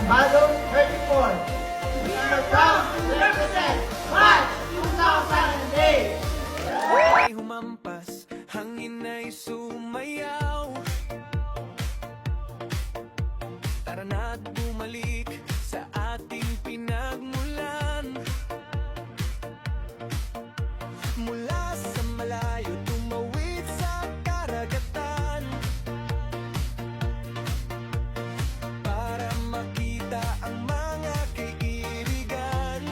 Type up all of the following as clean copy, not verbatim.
Balong 34. We are proud to represent March 2008. Ay humampas, hangin ay sumayaw. Tara na't bumalik sa ating pinagmulan. Mula sa malayo tumawid sa karagatan, para makita ang mga kaibigan.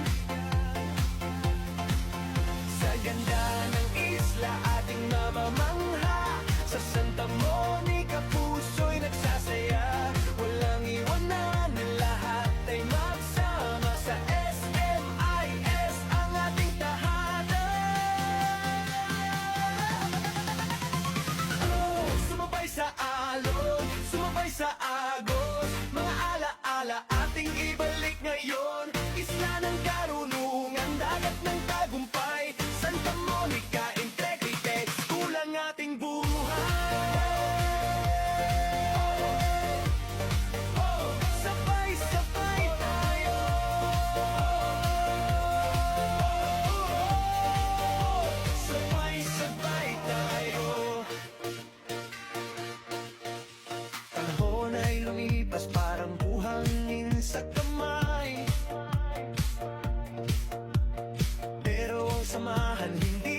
Sa ganda ng isla ating mamamangha, sa Santa Monica puso'y nagsasaya. Walang iwanan, lahat ay magsama sa SMIS, ang ating tahanan. Oh, sumabay sa alon, sumabay sa agos, mga alaala ating ibalik ngayon. Isla ng karunungan, dagat ng tagumpay, Santa Monica Integrity, kulang ating buhay. Oh, sabay-sabay tayo. Sabay-sabay tayo. Panahon ay lumipas parang buhangin sa kamay, pero ang samahan hindi